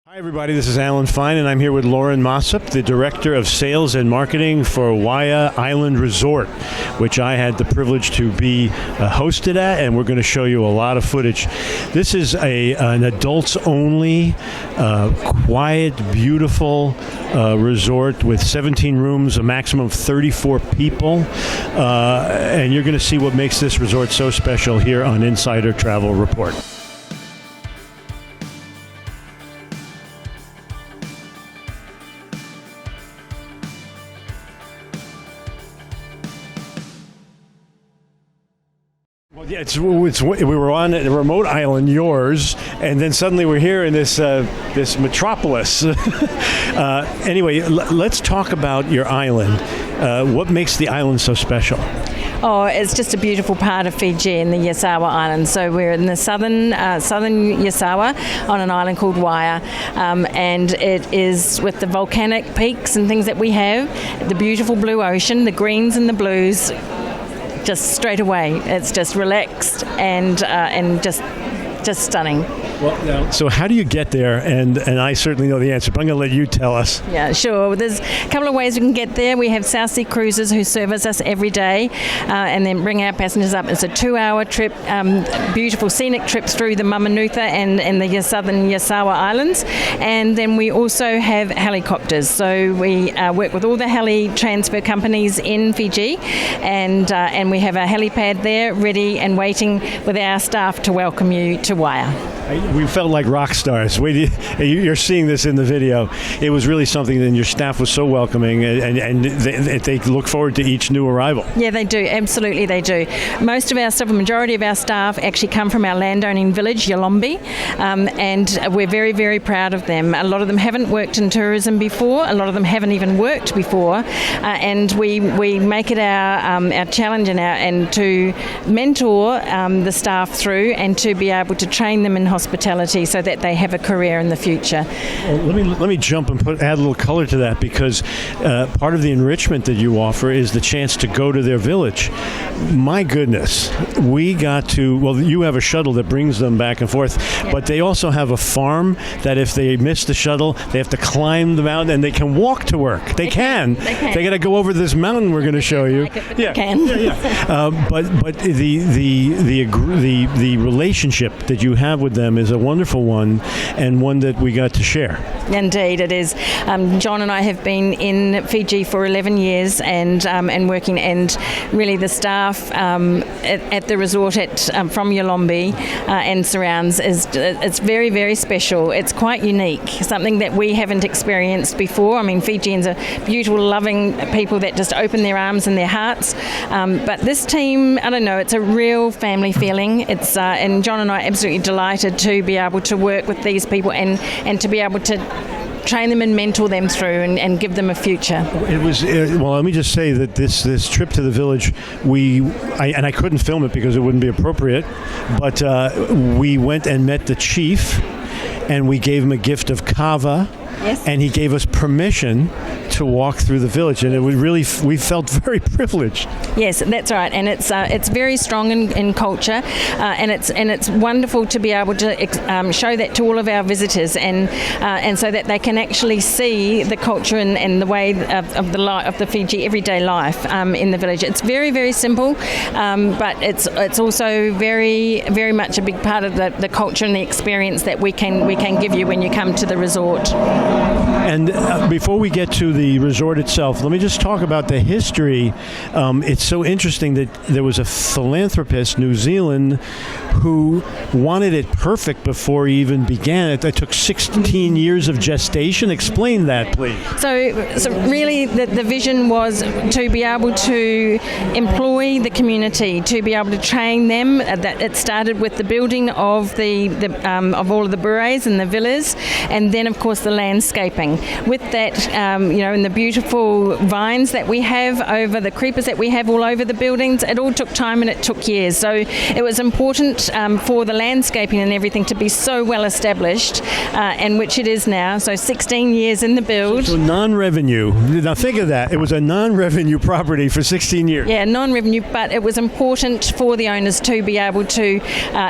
Hi everybody, this is Alan Fine and I'm here with Lauren Mossop, the Director of Sales and Marketing for Waia Island Resort, which I had the privilege to be hosted at, and we're going to show you a lot of footage. This is an adults-only, quiet, beautiful resort with 17 rooms, a maximum of 34 people, and you're going to see what makes this resort so special here on Insider Travel Report. Well, yeah, we were on a remote island, yours, and then suddenly we're here in this metropolis. Anyway, let's talk about your island. What makes the island so special? Oh, it's just a beautiful part of Fiji in the Yasawa Islands. So we're in the southern Yasawa on an island called Waia, and it is with the volcanic peaks and things that we have, the beautiful blue ocean, the greens and the blues. Just straight away, it's just relaxed and just stunning. Well, so how do you get there? And I certainly know the answer, but I'm going to let you tell us. Yeah, sure. There's a couple of ways we can get there. We have South Sea Cruises who service us every day and then bring our passengers up. It's a 2-hour trip, beautiful scenic trips through the Mamanutha and the southern Yasawa Islands. And then we also have helicopters. So we work with all the heli transfer companies in Fiji, and we have a helipad there ready and waiting with our staff to welcome you to Waia. We felt like rock stars. You're seeing this in the video. It was really something, and your staff was so welcoming, and they look forward to each new arrival. Yeah, they do. Absolutely, they do. Most of our staff, a majority of our staff, actually come from our landowning village, Yolombi, and we're very, very proud of them. A lot of them haven't worked in tourism before. A lot of them haven't even worked before, and we make it our challenge and to mentor the staff through and to be able to train them in hospitality so that they have a career in the future. Well, let me jump and add a little color to that, because part of the enrichment that you offer is the chance to go to their village. My goodness, we got to, well, you have a shuttle that brings them back and forth, yeah. But they also have a farm that if they miss the shuttle, they have to climb the mountain, and they can walk to work. They can. They got to go over this mountain we're going to show you. They can. But the relationship that you have with them is a wonderful one, and one that we got to share. Indeed, it is. John and I have been in Fiji for 11 years and working, and really the staff at the resort from Yolombi and surrounds it's very, very special. It's quite unique, something that we haven't experienced before. I mean, Fijians are beautiful, loving people that just open their arms and their hearts. But this team, I don't know, it's a real family feeling. It's and John and I are absolutely delighted to be able to work with these people and to be able to train them and mentor them through and give them a future. It was well. Let me just say that this trip to the village, I couldn't film it because it wouldn't be appropriate, but we went and met the chief, and we gave him a gift of kava. Yes. And he gave us permission to walk through the village, and we felt very privileged. Yes, that's right, and it's very strong in culture, and it's wonderful to be able to show that to all of our visitors, and so that they can actually see the culture and the way of the Fiji everyday life in the village. It's very, very simple, but it's also very, very much a big part of the culture and the experience that we can give you when you come to the resort. And before we get to the resort itself, let me just talk about the history. It's so interesting that there was a philanthropist, New Zealand, who wanted it perfect before he even began it. It took 16 years of gestation. Explain that, please. So really the vision was to be able to employ the community, to be able to train them. That it started with the building of of all of the bures and the villas, and then of course the land landscaping. With that, and the beautiful vines that we have over the creepers that we have all over the buildings, it all took time and it took years. So it was important for the landscaping and everything to be so well established, and which it is now. So 16 years in the build. So non-revenue. Now think of that. It was a non-revenue property for 16 years. Yeah, non-revenue, but it was important for the owners to be able to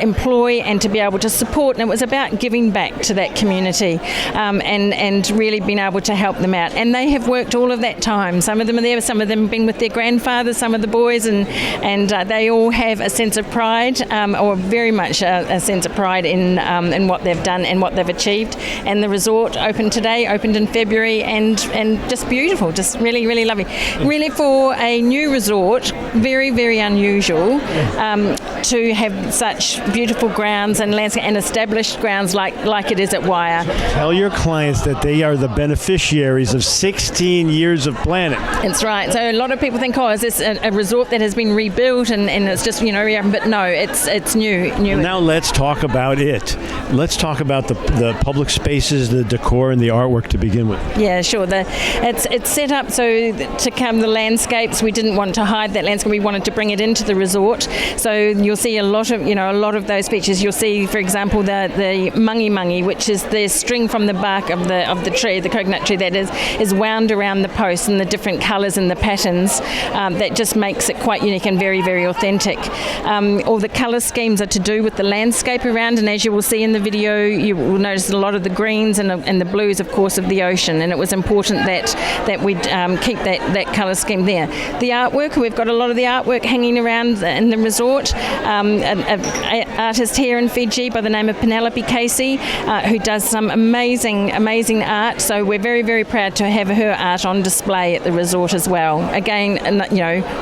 employ and to be able to support, and it was about giving back to that community, and really being able to help them out. And they have worked all of that time. Some of them are there, some of them have been with their grandfathers, some of the boys, and they all have a sense of pride, or very much a sense of pride in what they've done and what they've achieved. And the resort opened in February, and just beautiful, just really, really lovely. Really, for a new resort, very, very unusual to have such beautiful grounds and landscape and established grounds like it is at Waiā. Tell your clients that they are the beneficiaries of 16 years of planning. That's right. So a lot of people think, is this a resort that has been rebuilt and it's just, but no, it's new. Now let's talk about it. Let's talk about the public spaces, the decor, and the artwork to begin with. Yeah, sure. It's set up so to come the landscapes. We didn't want to hide that landscape. We wanted to bring it into the resort. So you'll see a lot of those features. You'll see, for example, the mangi, which is the string from the bark of the tree, the coconut tree, that is wound around the posts, and the different colours and the patterns that just makes it quite unique and very, very authentic. All the colour schemes are to do with the landscape around, and as you will see in the video, you will notice a lot of the greens and the blues, of course, of the ocean, and it was important that we keep that colour scheme there. The artwork, we've got a lot of the artwork hanging around in the resort. An artist here in Fiji by the name of Penelope Casey, who does some amazing art, so we're very, very proud to have her art on display at the resort as well. Again,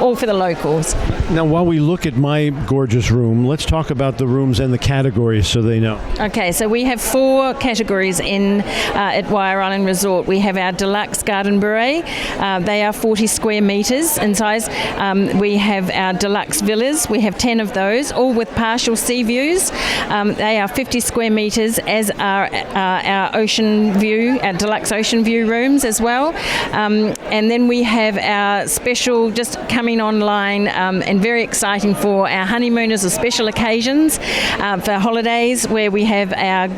all for the locals. Now, while we look at my gorgeous room, let's talk about the rooms and the categories so they know. Okay, so we have 4 categories at Waiā Island Resort. We have our deluxe garden beret. They are 40 square metres in size. We have our deluxe villas. We have 10 of those, all with partial sea views. They are 50 square metres, as are our ocean view, our deluxe ocean view rooms as well. And then we have our special, just coming online, and very exciting for our honeymooners or special occasions, for holidays, where we have our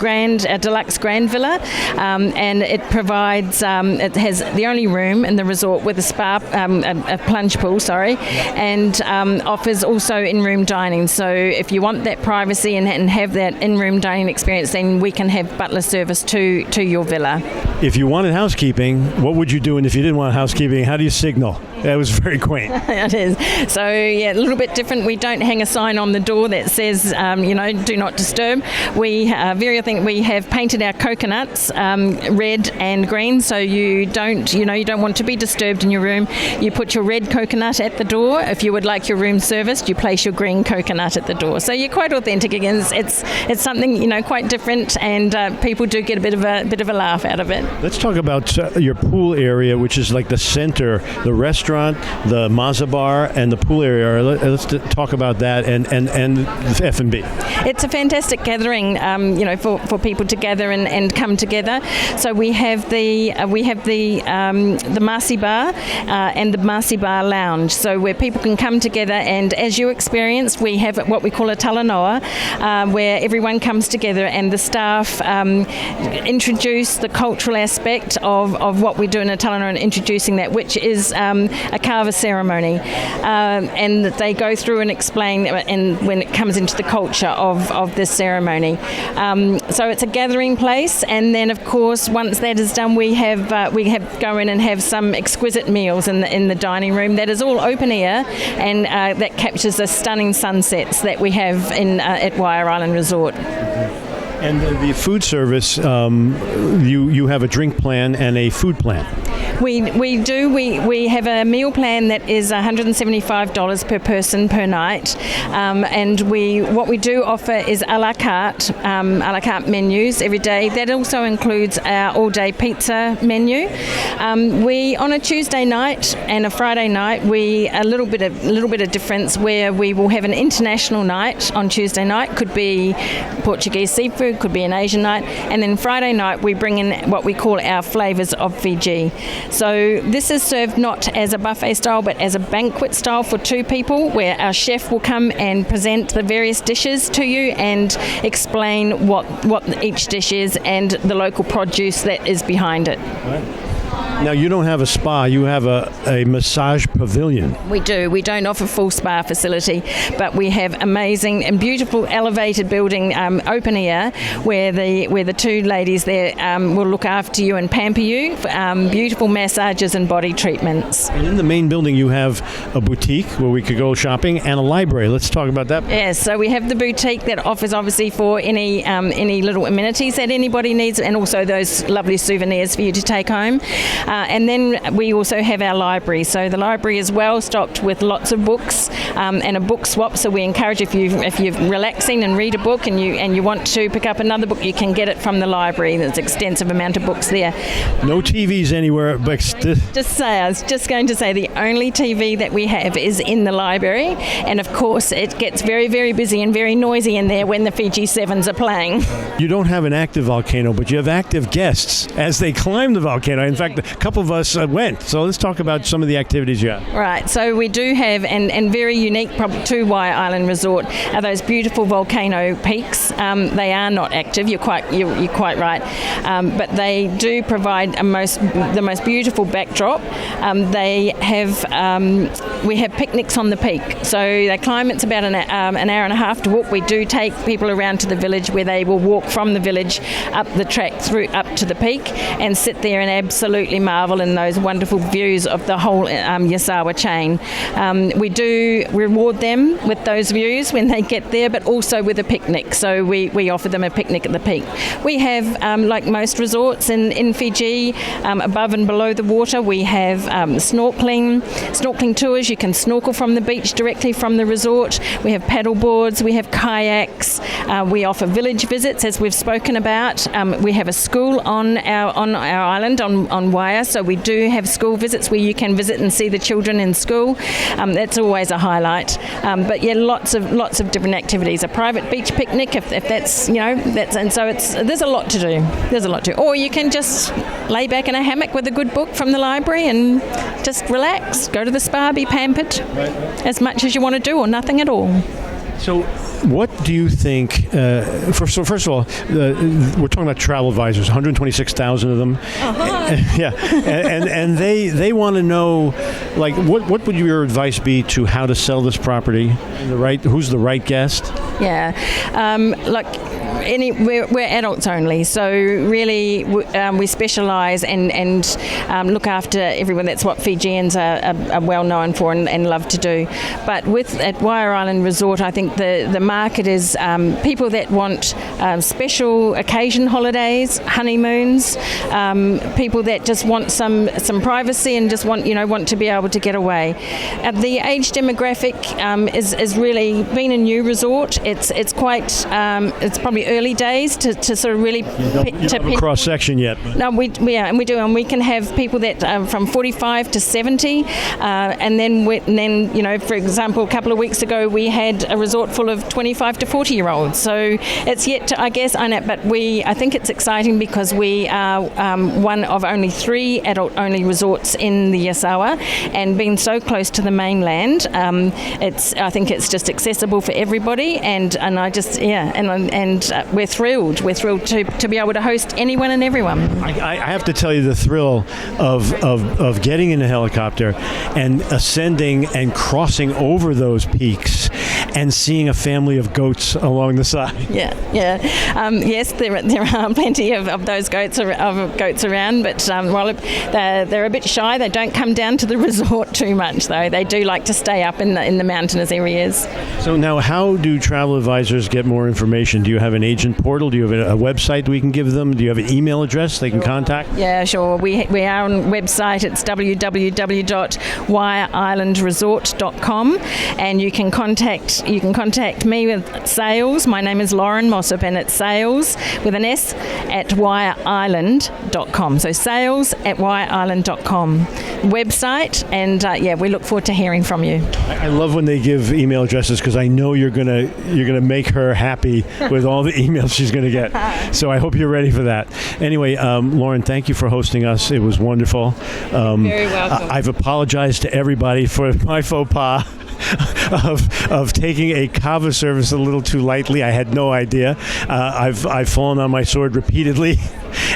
deluxe grand villa, and it provides, it has the only room in the resort with a spa, a plunge pool, and offers also in-room dining. So if you want that privacy and have that in-room dining experience, then we can have butler service to your villa. If you wanted housekeeping, what would you do? And if you didn't want housekeeping, how do you signal? That was very quaint. It is. So, yeah, a little bit different. We don't hang a sign on the door that says, do not disturb. We have painted our coconuts red and green, so you don't want to be disturbed in your room. You put your red coconut at the door. If you would like your room serviced, you place your green coconut at the door. So you're quite authentic. Again, it's something quite different, and people do get a bit of a laugh out of it. Let's talk about your pool area, which is like the center, the restaurant, the Maza bar, and the pool area. Let's talk about that and F&B. It's a fantastic gathering, for people to gather and come together. So we have the Masi bar and the Masi bar lounge. So where people can come together, and as you experienced, we have what we call a talanoa, where everyone comes together and the staff introduce the cultural aspect of what we do in a talanoa, and introducing that, which is a kava ceremony, and they go through and explain when it comes into the culture of this ceremony. So it's a gathering place, and then of course once that is done, we have go in and have some exquisite meals in the dining room. That is all open air, and that captures the stunning sunsets that we have at Waiā Island Resort. And the food service, you have a drink plan and a food plan. We do. We have a meal plan that is $175 per person per night, and what we do offer is a la carte menus every day. That also includes our all-day pizza menu. We on a Tuesday night and a Friday night, a little bit of difference where we will have an international night on Tuesday night. Could be Portuguese seafood, could be an Asian night, and then Friday night we bring in what we call our flavours of Fiji. So this is served not as a buffet style but as a banquet style for two people, where our chef will come and present the various dishes to you and explain what each dish is and the local produce that is behind it. Now, you don't have a spa, you have a massage pavilion. We do. We don't offer full spa facility, but we have amazing and beautiful elevated building, open air, where the two ladies there will look after you and pamper you, beautiful massages and body treatments. And in the main building, you have a boutique where we could go shopping and a library. Let's talk about that. Yes, so we have the boutique that offers obviously for any little amenities that anybody needs, and also those lovely souvenirs for you to take home. And then we also have our library. So the library is well stocked with lots of books and a book swap. So we encourage if you're relaxing and read a book and you want to pick up another book, you can get it from the library. There's an extensive amount of books there. No TVs anywhere. I was just going to say the only TV that we have is in the library, and of course it gets very, very busy and very noisy in there when the Fiji Sevens are playing. You don't have an active volcano, but you have active guests as they climb the volcano. In fact, a couple of us went. So let's talk about some of the activities you have. Right. So we do have, and very unique to Waia Island Resort, are those beautiful volcano peaks. They are not active. You're quite right. But they do provide the most beautiful backdrop. We have picnics on the peak. So they climb. It's about an hour and a half to walk. We do take people around to the village, where they will walk from the village up the track through up to the peak and sit there and absolutely marvel in those wonderful views of the whole Yasawa chain. We do reward them with those views when they get there, but also with a picnic. So we offer them a picnic at the peak. We have, like most resorts in Fiji, above and below the water, we have snorkeling tours. You can snorkel from the beach directly from the resort. We have paddle boards, we have kayaks. We offer village visits, as we've spoken about. We have a school on our island, on Waia, so we do have school visits where you can visit and see the children in school. That's always a highlight. But yeah, lots of different activities. A private beach picnic, if that's, and so there's a lot to do. There's a lot to do. Or you can just lay back in a hammock with a good book from the library and just relax, go to the spa, be pampered as much as you want to do, or nothing at all. So what do you think, first of all, we're talking about travel advisors, 126,000 of them. Uh-huh. Yeah, and they want to know, like, what would your advice be to how to sell this property? Who's the right guest? Yeah, look, we're adults only, so really we specialise and look after everyone. That's what Fijians are well known for and love to do. But at Waia Island Resort, I think the market is people that want special occasion holidays, honeymoons, people that just want some privacy and just want to be able to get away. The age demographic is really being a new resort. It's quite it's probably early days to sort of really a cross section yet. No, we do, and we can have people that from 45 to 70, and then for example, a couple of weeks ago we had a resort full of 25 to 40-year-olds. So it's yet to, I guess, but I think it's exciting because we are one of only 3 adult-only resorts in the Yasawa, and being so close to the mainland, I think it's just accessible for everybody, and we're thrilled. We're thrilled to be able to host anyone and everyone. I have to tell you the thrill of getting in a helicopter and ascending and crossing over those peaks and seeing a family of goats along the side. Yeah. Yes, there are plenty of those goats around, but while they're a bit shy, they don't come down to the resort too much, though. They do like to stay up in the mountainous areas. So now, how do travel advisors get more information? Do you have an agent portal? Do you have a website we can give them? Do you have an email address they can contact? Yeah, sure. We are on website. It's www.waiaislandresort.com, and you can contact me with sales. My name is Lauren Mossop, and it's sales with an S at waiaisland.com. So sales at waiaisland.com website, and we look forward to hearing from you. I love when they give email addresses because I know you're gonna make her happy with all the emails she's gonna get. So I hope you're ready for that. Anyway, Lauren, thank you for hosting us. It was wonderful. Very welcome. I've apologized to everybody for my faux pas of taking a kava service a little too lightly. I had no idea. I've fallen on my sword repeatedly,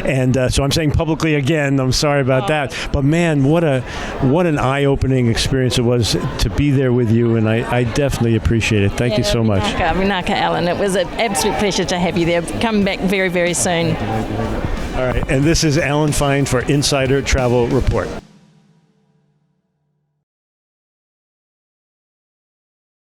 and so I'm saying publicly again, I'm sorry about that. But man, what an eye-opening experience it was to be there with you, and I definitely appreciate it. Thank you so much. Vinaka, Alan. It was an absolute pleasure to have you there. Come back very, very soon. All right, and this is Alan Fine for Insider Travel Report.